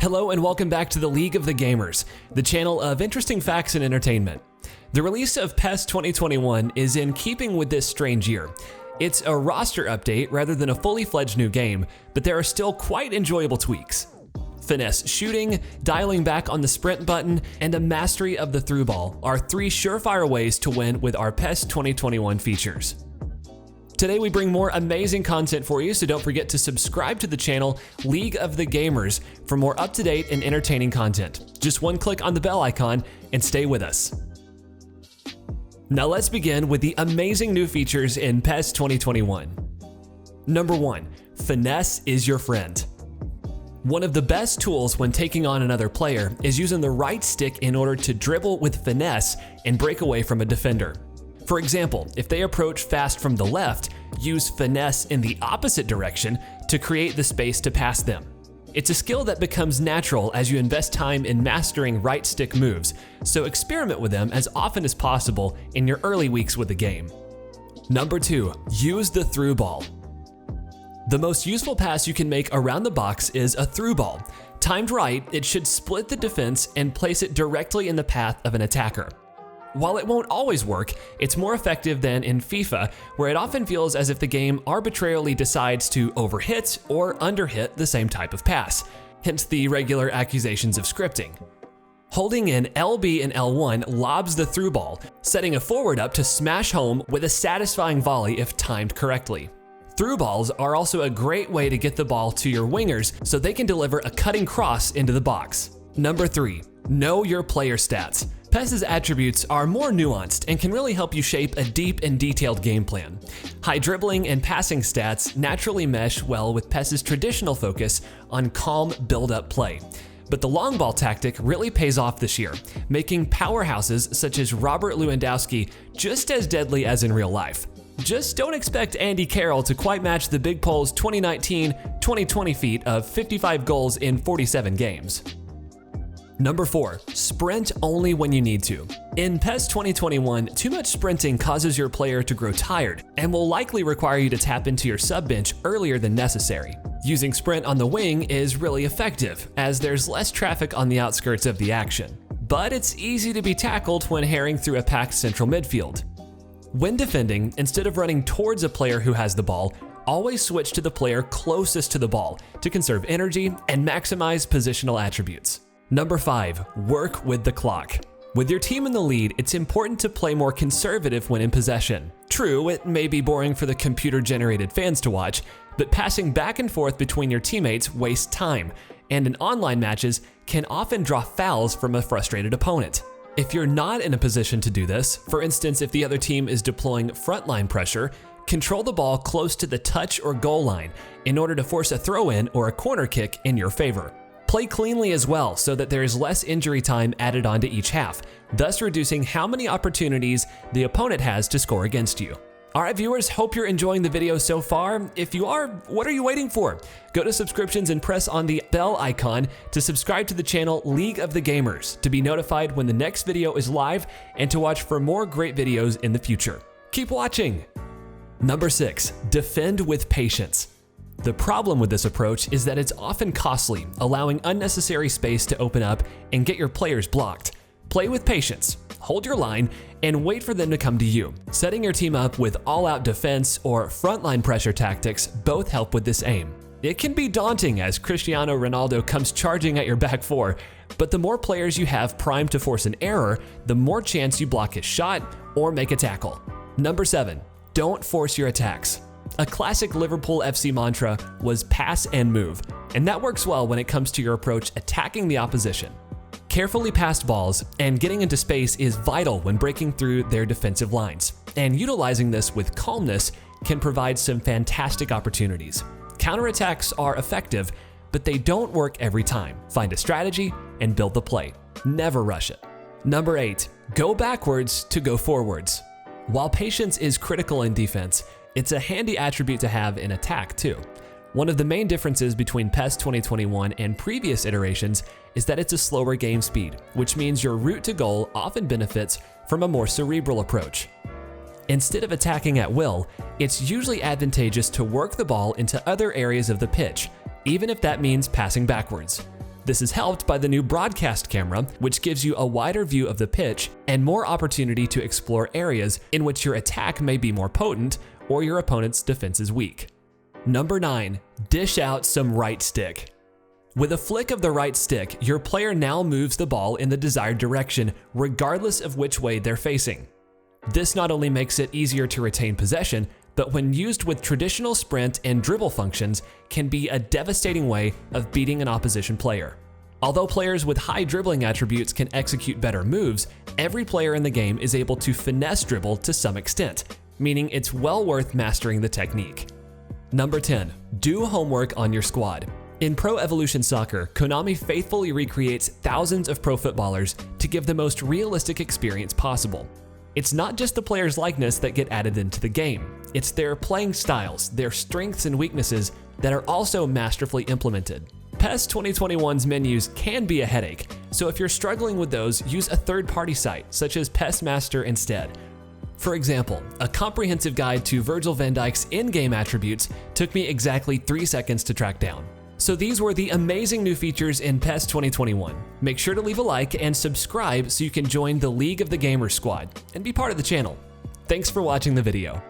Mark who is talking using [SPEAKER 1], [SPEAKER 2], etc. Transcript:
[SPEAKER 1] Hello and welcome back to the League of the Gamers, the channel of interesting facts and entertainment. The release of PES 2021 is in keeping with this strange year. It's a roster update rather than a fully fledged new game, but there are still quite enjoyable tweaks. Finesse shooting, dialing back on the sprint button, and a mastery of the through ball are three surefire ways to win with our PES 2021 features. Today we bring more amazing content for you, so don't forget to subscribe to the channel League of the Gamers for more up-to-date and entertaining content. Just one click on the bell icon and stay with us. Now let's begin with the amazing new features in PES 2021. Number 1. Finesse is your friend. One of the best tools when taking on another player is using the right stick in order to dribble with finesse and break away from a defender. For example, if they approach fast from the left, use finesse in the opposite direction to create the space to pass them. It's a skill that becomes natural as you invest time in mastering right stick moves, so experiment with them as often as possible in your early weeks with the game. Number 2, use the through ball. The most useful pass you can make around the box is a through ball. Timed right, it should split the defense and place it directly in the path of an attacker. While it won't always work, it's more effective than in FIFA, where it often feels as if the game arbitrarily decides to overhit or underhit the same type of pass, hence the regular accusations of scripting. Holding in LB and L1 lobs the through ball, setting a forward up to smash home with a satisfying volley if timed correctly. Through balls are also a great way to get the ball to your wingers so they can deliver a cutting cross into the box. Number 3, know your player stats. PES's attributes are more nuanced and can really help you shape a deep and detailed game plan. High dribbling and passing stats naturally mesh well with PES's traditional focus on calm build-up play. But the long ball tactic really pays off this year, making powerhouses such as Robert Lewandowski just as deadly as in real life. Just don't expect Andy Carroll to quite match the Big Pole's 2019-2020 feat of 55 goals in 47 games. Number 4, sprint only when you need to. In PES 2021, too much sprinting causes your player to grow tired and will likely require you to tap into your sub bench earlier than necessary. Using sprint on the wing is really effective, as there's less traffic on the outskirts of the action. But it's easy to be tackled when herring through a packed central midfield. When defending, instead of running towards a player who has the ball, always switch to the player closest to the ball to conserve energy and maximize positional attributes. Number 5, work with the clock. With your team in the lead, it's important to play more conservative when in possession. True, it may be boring for the computer-generated fans to watch, but passing back and forth between your teammates wastes time, and in online matches can often draw fouls from a frustrated opponent. If you're not in a position to do this, for instance if the other team is deploying frontline pressure, control the ball close to the touch or goal line in order to force a throw-in or a corner kick in your favor. Play cleanly as well so that there is less injury time added onto each half, thus reducing how many opportunities the opponent has to score against you. Alright viewers, hope you're enjoying the video so far. If you are, what are you waiting for? Go to subscriptions and press on the bell icon to subscribe to the channel League of the Gamers to be notified when the next video is live and to watch for more great videos in the future. Keep watching! Number 6, defend with patience. The problem with this approach is that it's often costly, allowing unnecessary space to open up and get your players blocked. Play with patience, hold your line, and wait for them to come to you. Setting your team up with all-out defense or frontline pressure tactics both help with this aim. It can be daunting as Cristiano Ronaldo comes charging at your back four, but the more players you have primed to force an error, the more chance you block his shot or make a tackle. Number 7, don't force your attacks. A classic Liverpool FC mantra was pass and move, and that works well when it comes to your approach attacking the opposition. Carefully passed balls and getting into space is vital when breaking through their defensive lines, and utilizing this with calmness can provide some fantastic opportunities. Counterattacks are effective, but they don't work every time. Find a strategy and build the play. Never rush it. Number 8, go backwards to go forwards. While patience is critical in defense, it's a handy attribute to have in attack too. One of the main differences between PES 2021 and previous iterations is that it's a slower game speed, which means your route to goal often benefits from a more cerebral approach. Instead of attacking at will, it's usually advantageous to work the ball into other areas of the pitch, even if that means passing backwards. This is helped by the new broadcast camera, which gives you a wider view of the pitch and more opportunity to explore areas in which your attack may be more potent or your opponent's defense is weak. Number 9, dish out some right stick. With a flick of the right stick, your player now moves the ball in the desired direction, regardless of which way they're facing. This not only makes it easier to retain possession, but when used with traditional sprint and dribble functions, can be a devastating way of beating an opposition player. Although players with high dribbling attributes can execute better moves, every player in the game is able to finesse dribble to some extent, meaning it's well worth mastering the technique. Number 10, do homework on your squad. In Pro Evolution Soccer, Konami faithfully recreates thousands of pro footballers to give the most realistic experience possible. It's not just the player's likeness that get added into the game, it's their playing styles, their strengths and weaknesses that are also masterfully implemented. PES 2021's menus can be a headache, so if you're struggling with those, use a third-party site such as PES Master instead. For example, a comprehensive guide to Virgil van Dijk's in-game attributes took me exactly 3 seconds to track down. So these were the amazing new features in PES 2021. Make sure to leave a like and subscribe so you can join the League of the Gamers squad and be part of the channel. Thanks for watching the video.